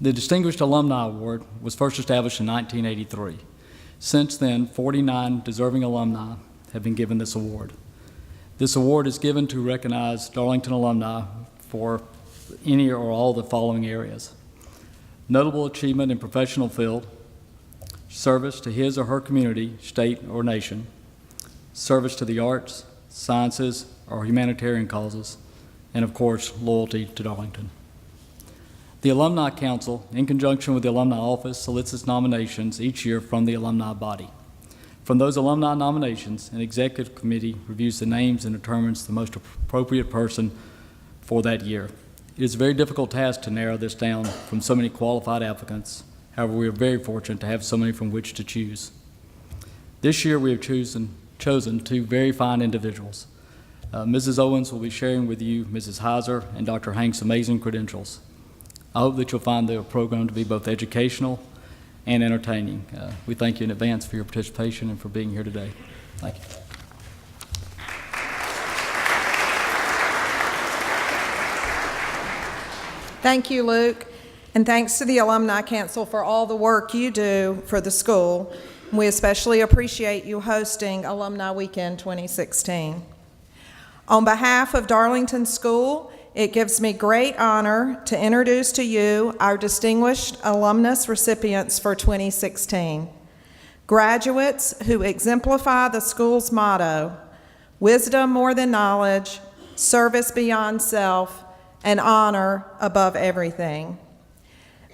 The Distinguished Alumni Award was first established in 1983. Since then, 49 deserving alumni have been given this award. This award is given to recognize Darlington alumni for any or all the following areas: notable achievement in professional field, service to his or her community, state, or nation, service to the arts, sciences, or humanitarian causes, and of course, loyalty to Darlington. The Alumni Council, in conjunction with the Alumni Office, solicits nominations each year from the alumni body. From those alumni nominations, an executive committee reviews the names and determines the most appropriate person for that year. It is a very difficult task to narrow this down from so many qualified applicants. However, we are very fortunate to have so many from which to choose. This year, we have chosen two very fine individuals. Mrs. Owens will be sharing with you Mrs. Hizer and Dr. Hank's amazing credentials. I hope that you'll find the program to be both educational and entertaining. We thank you in advance for your participation and for being here today. Thank you. Thank you, Luke, and thanks to the Alumni Council for all the work you do for the school. We especially appreciate you hosting Alumni Weekend 2016. On behalf of Darlington School, it gives me great honor to introduce to you our distinguished alumnus recipients for 2016. Graduates who exemplify the school's motto, wisdom more than knowledge, service beyond self, and honor above everything.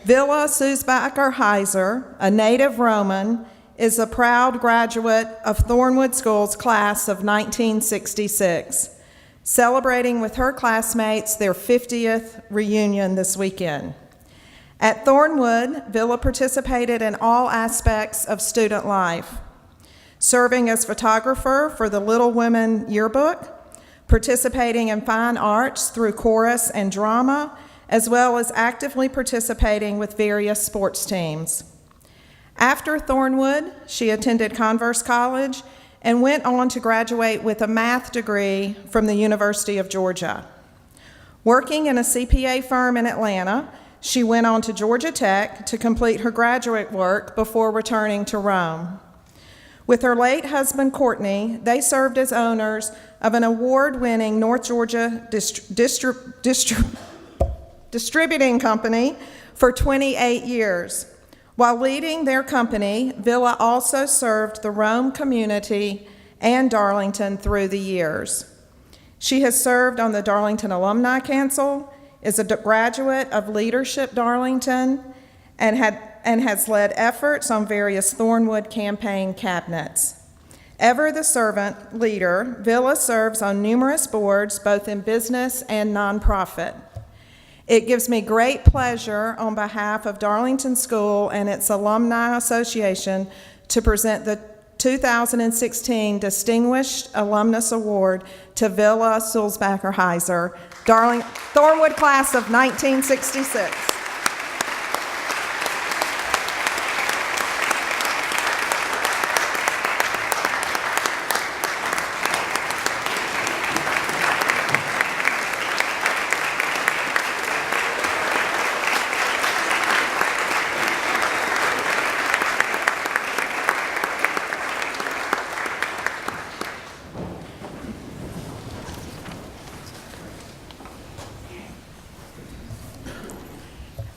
Villa Sulzbacher Hizer, a native Roman, is a proud graduate of Thornwood School's class of 1966, celebrating with her classmates their 50th reunion this weekend. At Thornwood, Villa participated in all aspects of student life, serving as photographer for the Little Women yearbook, participating in fine arts through chorus and drama, as well as actively participating with various sports teams. After Thornwood, she attended Converse College and went on to graduate with a math degree from the University of Georgia. Working in a CPA firm in Atlanta, she went on to Georgia Tech to complete her graduate work before returning to Rome. With her late husband, Courtney, they served as owners of an award-winning North Georgia distributing company for 28 years. While leading their company, Villa also served the Rome community and Darlington through the years. She has served on the Darlington Alumni Council, is a graduate of Leadership Darlington, and has led efforts on various Thornwood campaign cabinets. Ever the servant leader, Villa serves on numerous boards, both in business and nonprofit. It gives me great pleasure on behalf of Darlington School and its Alumni Association to present the 2016 Distinguished Alumnus Award to Villa Sulzbacher Hizer, Thornwood class of 1966.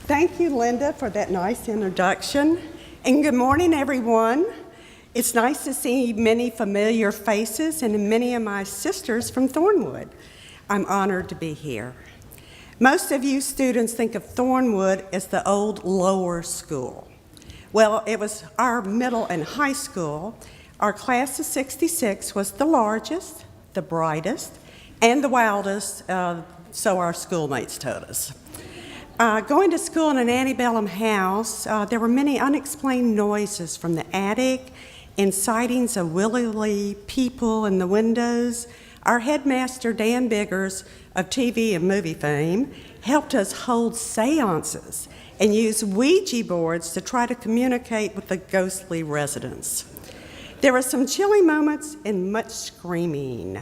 Thank you, Linda, for that nice introduction. And good morning, everyone. It's nice to see many familiar faces and many of my sisters from Thornwood. I'm honored to be here. Most of you students think of Thornwood as the old lower school. Well, it was our middle and high school. Our class of 66 was the largest, the brightest, and the wildest, so our schoolmates told us. Going to school in an antebellum house, there were many unexplained noises from the attic and sightings of willy people in the windows. Our headmaster, Dan Biggers, of TV and movie fame, helped us hold seances and use Ouija boards to try to communicate with the ghostly residents. There were some chilly moments and much screaming.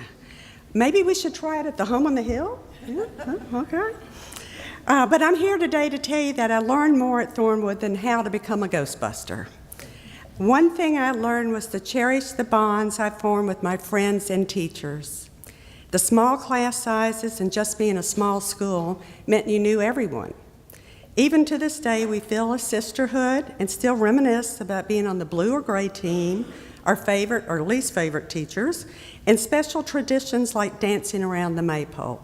Maybe we should try it at the home on the hill? Yeah? Okay. But I'm here today to tell you that I learned more at Thornwood than how to become a Ghostbuster. One thing I learned was to cherish the bonds I formed with my friends and teachers. The small class sizes and just being a small school meant you knew everyone. Even to this day, we feel a sisterhood and still reminisce about being on the blue or gray team, our favorite or least favorite teachers, and special traditions like dancing around the maypole.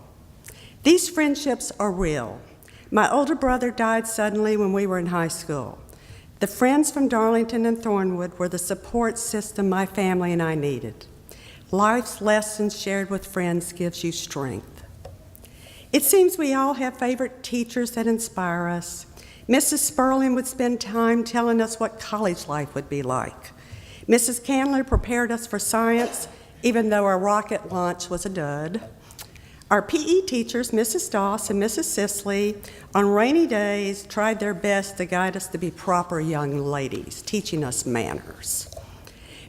These friendships are real. My older brother died suddenly when we were in high school. The friends from Darlington and Thornwood were the support system my family and I needed. Life's lessons shared with friends gives you strength. It seems we all have favorite teachers that inspire us. Mrs. Sperling would spend time telling us what college life would be like. Mrs. Candler prepared us for science, even though our rocket launch was a dud. Our PE teachers, Mrs. Doss and Mrs. Sisley, on rainy days tried their best to guide us to be proper young ladies, teaching us manners.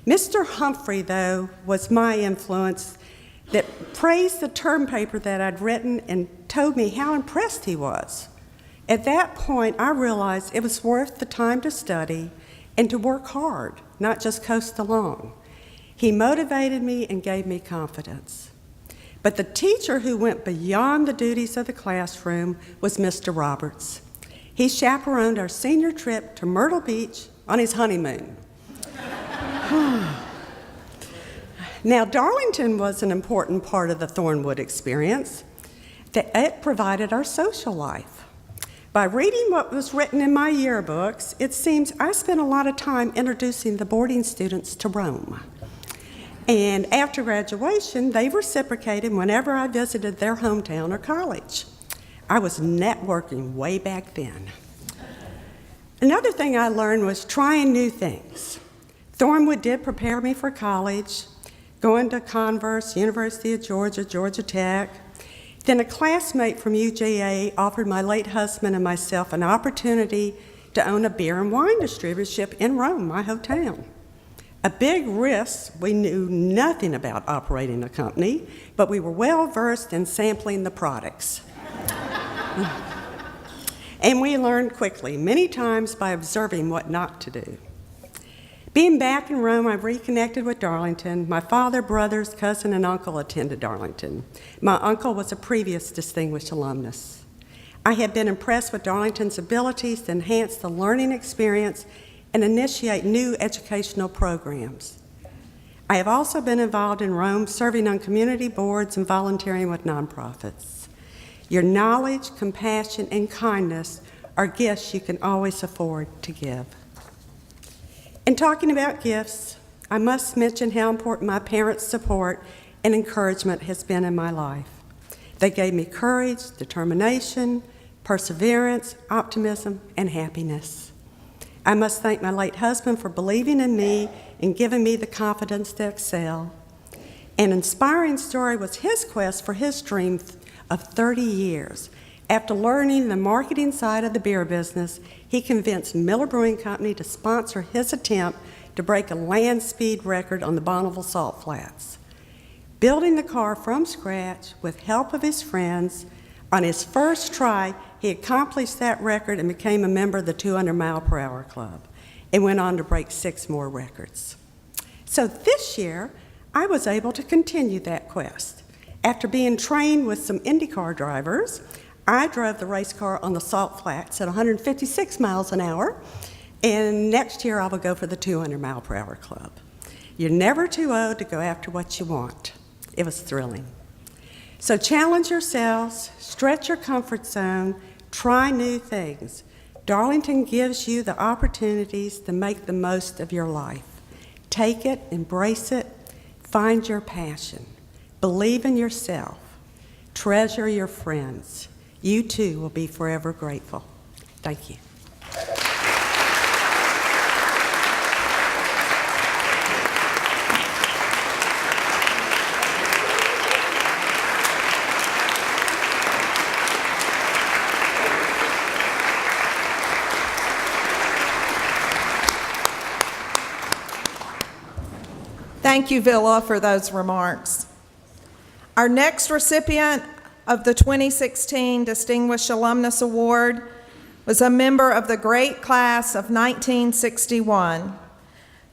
Mr. Humphrey, though, was my influence that praised the term paper that I'd written and told me how impressed he was. At that point, I realized it was worth the time to study and to work hard, not just coast along. He motivated me and gave me confidence. But the teacher who went beyond the duties of the classroom was Mr. Roberts. He chaperoned our senior trip to Myrtle Beach on his honeymoon. Now, Darlington was an important part of the Thornwood experience. It provided our social life. By reading what was written in my yearbooks, it seems I spent a lot of time introducing the boarding students to Rome. And after graduation, they reciprocated whenever I visited their hometown or college. I was networking way back then. Another thing I learned was trying new things. Thornwood did prepare me for college, going to Converse, University of Georgia, Georgia Tech. Then a classmate from UGA offered my late husband and myself an opportunity to own a beer and wine distributorship in Rome, my hometown. A big risk. We knew nothing about operating a company, but we were well versed in sampling the products. And we learned quickly, many times by observing what not to do. Being back in Rome, I reconnected with Darlington. My father, brothers, cousin, and uncle attended Darlington. My uncle was a previous distinguished alumnus. I had been impressed with Darlington's abilities to enhance the learning experience and initiate new educational programs. I have also been involved in Rome, serving on community boards and volunteering with nonprofits. Your knowledge, compassion, and kindness are gifts you can always afford to give. In talking about gifts, I must mention how important my parents' support and encouragement has been in my life. They gave me courage, determination, perseverance, optimism, and happiness. I must thank my late husband for believing in me and giving me the confidence to excel. An inspiring story was his quest for his dream of 30 years. After learning the marketing side of the beer business, he convinced Miller Brewing Company to sponsor his attempt to break a land speed record on the Bonneville Salt Flats. Building the car from scratch with help of his friends, on his first try, he accomplished that record and became a member of the 200 Mile Per Hour Club and went on to break 6 more records. So this year, I was able to continue that quest. After being trained with some IndyCar drivers, I drove the race car on the Salt Flats at 156 miles an hour, and next year I will go for the 200 Mile Per Hour Club. You're never too old to go after what you want. It was thrilling. So challenge yourselves, stretch your comfort zone, try new things. Darlington gives you the opportunities to make the most of your life. Take it, embrace it, find your passion. Believe in yourself. Treasure your friends. You too will be forever grateful. Thank you. Thank you, Villa, for those remarks. Our next recipient of the 2016 Distinguished Alumnus Award was a member of the great class of 1961.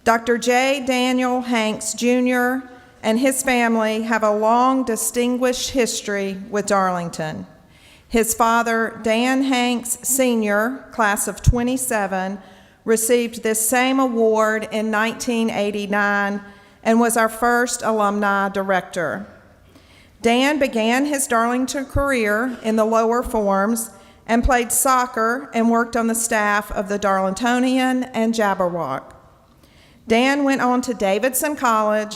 Dr. J. Daniel Hanks, Jr. and his family have a long, distinguished history with Darlington. His father, Dan Hanks, Sr., class of 27, received this same award in 1989 and was our first alumni director. Dan began his Darlington career in the lower forms and played soccer and worked on the staff of the Darlingtonian and Jabberwock. Dan went on to Davidson College,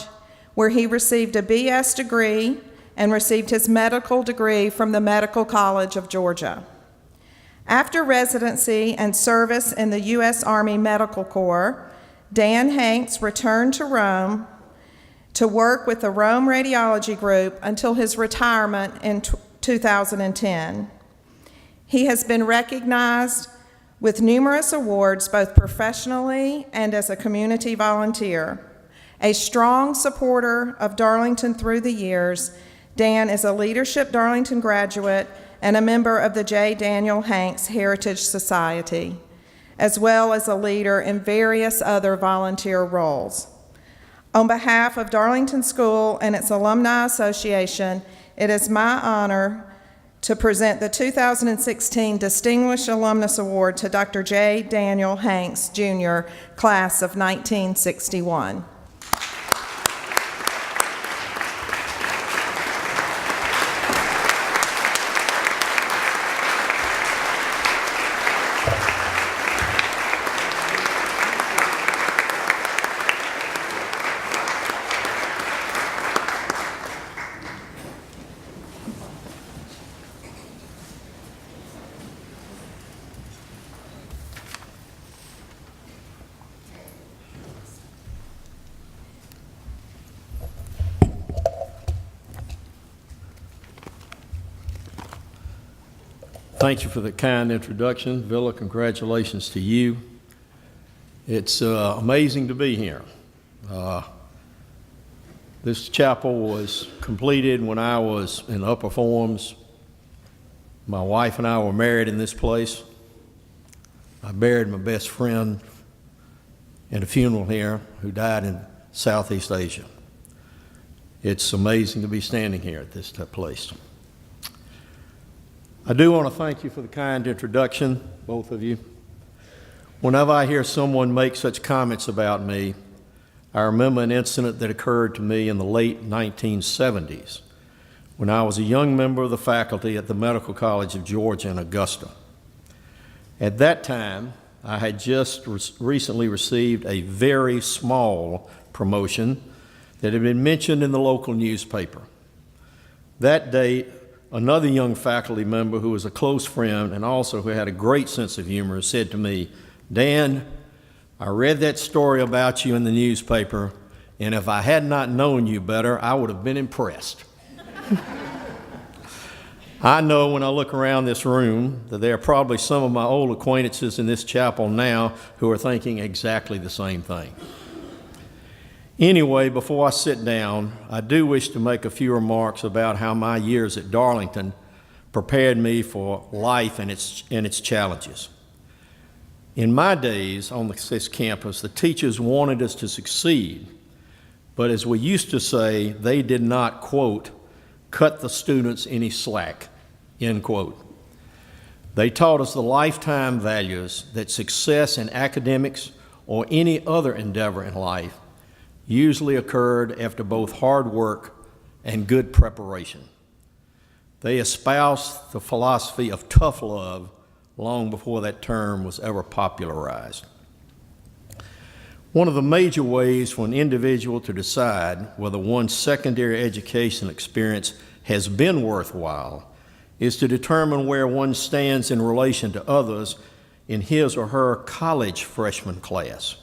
where he received a BS degree and received his medical degree from the Medical College of Georgia. After residency and service in the U.S. Army Medical Corps, Dan Hanks returned to Rome to work with the Rome Radiology Group until his retirement in 2010. He has been recognized with numerous awards both professionally and as a community volunteer. A strong supporter of Darlington through the years, Dan is a Leadership Darlington graduate and a member of the J. Daniel Hanks Heritage Society, as well as a leader in various other volunteer roles. On behalf of Darlington School and its Alumni Association, it is my honor to present the 2016 Distinguished Alumnus Award to Dr. J. Daniel Hanks, Jr., class of 1961. Thank you for the kind introduction. Villa, congratulations to you. It's amazing to be here. This chapel was completed when I was in upper forms. My wife and I were married in this place. I buried my best friend in a funeral here who died in Southeast Asia. It's amazing to be standing here at this place. I do want to thank you for the kind introduction, both of you. Whenever I hear someone make such comments about me, I remember an incident that occurred to me in the late 1970s when I was a young member of the faculty at the Medical College of Georgia in Augusta. At that time, I had just recently received a very small promotion that had been mentioned in the local newspaper. That day, another young faculty member who was a close friend and also who had a great sense of humor said to me, "Dan, I read that story about you in the newspaper, and if I had not known you better, I would have been impressed." I know when I look around this room that there are probably some of my old acquaintances in this chapel now who are thinking exactly the same thing. Anyway, before I sit down, I do wish to make a few remarks about how my years at Darlington prepared me for life and its challenges. In my days on this campus, the teachers wanted us to succeed, but as we used to say, they did not, quote, cut the students any slack, end quote. They taught us the lifetime values that success in academics or any other endeavor in life usually occurred after both hard work and good preparation. They espoused the philosophy of tough love long before that term was ever popularized. One of the major ways for an individual to decide whether one's secondary education experience has been worthwhile is to determine where one stands in relation to others in his or her college freshman class.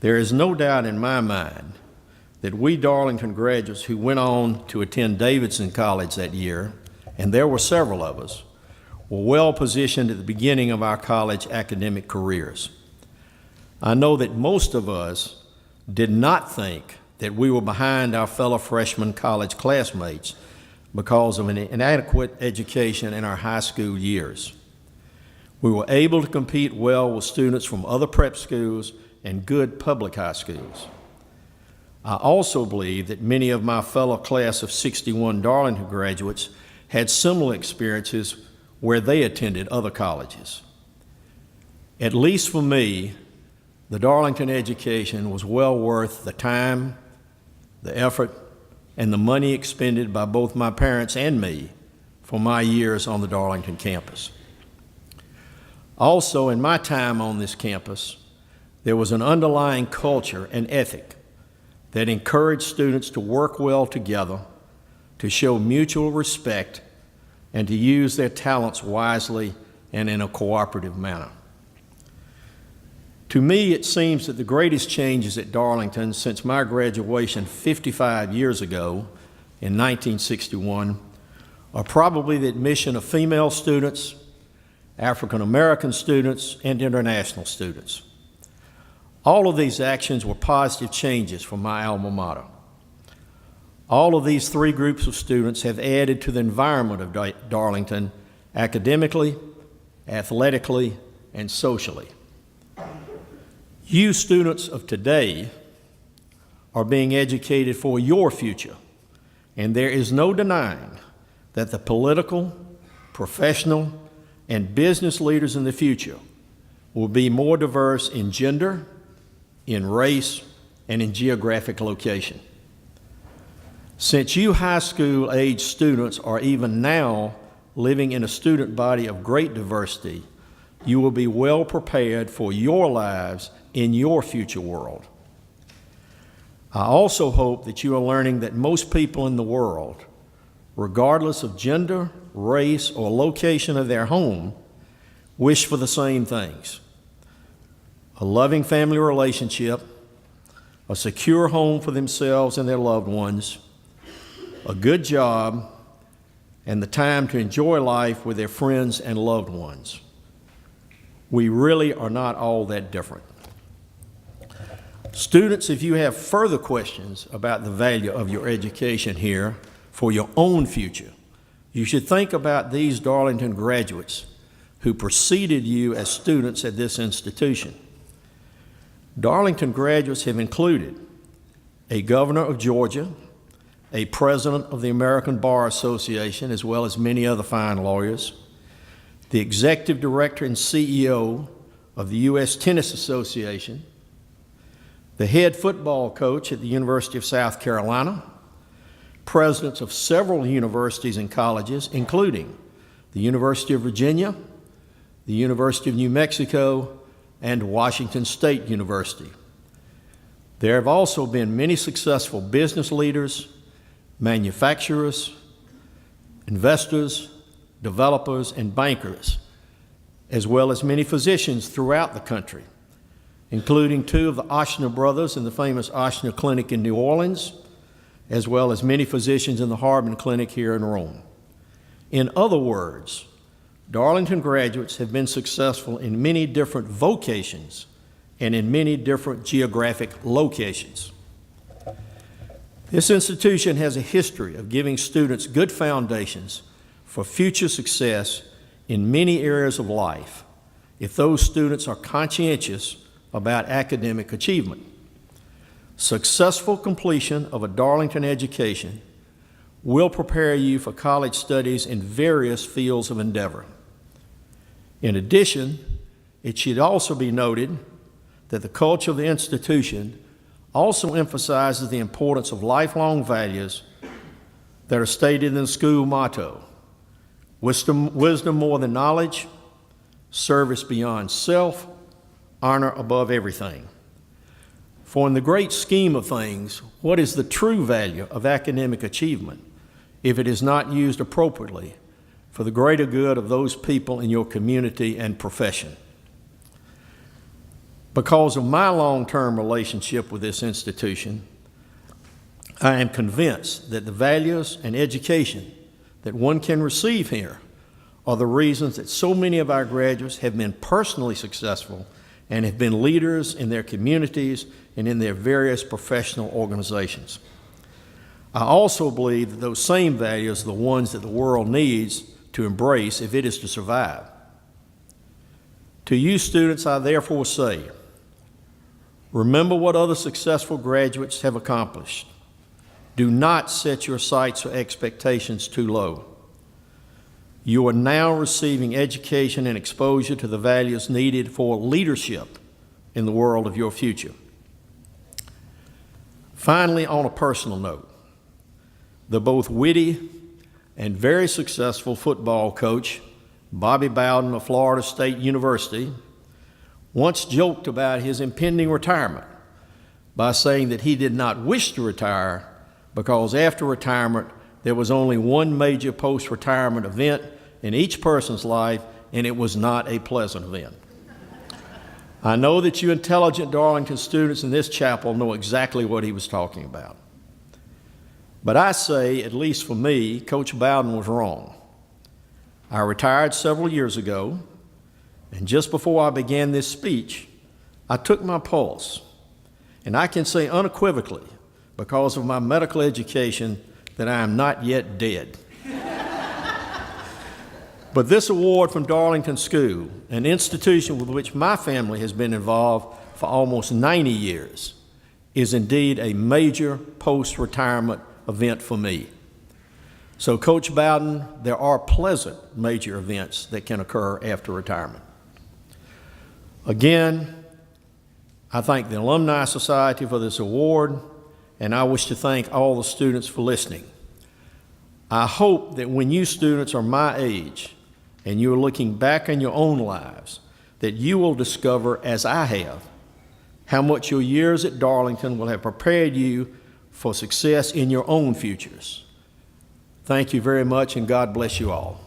There is no doubt in my mind that we Darlington graduates who went on to attend Davidson College that year, and there were several of us, were well positioned at the beginning of our college academic careers. I know that most of us did not think that we were behind our fellow freshman college classmates because of an inadequate education in our high school years. We were able to compete well with students from other prep schools and good public high schools. I also believe that many of my fellow class of 61 Darlington graduates had similar experiences where they attended other colleges. At least for me, the Darlington education was well worth the time, the effort, and the money expended by both my parents and me for my years on the Darlington campus. Also, in my time on this campus, there was an underlying culture and ethic that encouraged students to work well together, to show mutual respect, and to use their talents wisely and in a cooperative manner. To me, it seems that the greatest changes at Darlington since my graduation 55 years ago in 1961 are probably the admission of female students, African American students, and international students. All of these actions were positive changes for my alma mater. All of these three groups of students have added to the environment of Darlington academically, athletically, and socially. You students of today are being educated for your future, and there is no denying that the political, professional, and business leaders in the future will be more diverse in gender, in race, and in geographic location. Since you high school age students are even now living in a student body of great diversity, you will be well prepared for your lives in your future world. I also hope that you are learning that most people in the world, regardless of gender, race, or location of their home, wish for the same things: a loving family relationship, a secure home for themselves and their loved ones, a good job, and the time to enjoy life with their friends and loved ones. We really are not all that different. Students, if you have further questions about the value of your education here for your own future, you should think about these Darlington graduates who preceded you as students at this institution. Darlington graduates have included a governor of Georgia, a president of the American Bar Association, as well as many other fine lawyers, the executive director and CEO of the U.S. Tennis Association, the head football coach at the University of South Carolina, presidents of several universities and colleges, including the University of Virginia, the University of New Mexico, and Washington State University. There have also been many successful business leaders, manufacturers, investors, developers, and bankers, as well as many physicians throughout the country, including two of the Ochsner brothers in the famous Ochsner Clinic in New Orleans, as well as many physicians in the Harbin Clinic here in Rome. In other words, Darlington graduates have been successful in many different vocations and in many different geographic locations. This institution has a history of giving students good foundations for future success in many areas of life if those students are conscientious about academic achievement. Successful completion of a Darlington education will prepare you for college studies in various fields of endeavor. In addition, it should also be noted that the culture of the institution also emphasizes the importance of lifelong values that are stated in the school motto: wisdom more than knowledge, service beyond self, honor above everything. For in the great scheme of things, what is the true value of academic achievement if it is not used appropriately for the greater good of those people in your community and profession? Because of my long-term relationship with this institution, I am convinced that the values and education that one can receive here are the reasons that so many of our graduates have been personally successful and have been leaders in their communities and in their various professional organizations. I also believe that those same values are the ones that the world needs to embrace if it is to survive. To you students, I therefore say, remember what other successful graduates have accomplished. Do not set your sights or expectations too low. You are now receiving education and exposure to the values needed for leadership in the world of your future. Finally, on a personal note, the both witty and very successful football coach, Bobby Bowden of Florida State University, once joked about his impending retirement by saying that he did not wish to retire because after retirement there was only one major post-retirement event in each person's life, and it was not a pleasant event. I know that you intelligent Darlington students in this chapel know exactly what he was talking about. But I say, at least for me, Coach Bowden was wrong. I retired several years ago, and just before I began this speech, I took my pulse, and I can say unequivocally, because of my medical education, that I am not yet dead. But this award from Darlington School, an institution with which my family has been involved for almost 90 years, is indeed a major post-retirement event for me. So, Coach Bowden, there are pleasant major events that can occur after retirement. Again, I thank the Alumni Society for this award, and I wish to thank all the students for listening. I hope that when you students are my age and you're looking back on your own lives, that you will discover, as I have, how much your years at Darlington will have prepared you for success in your own futures. Thank you very much, and God bless you all.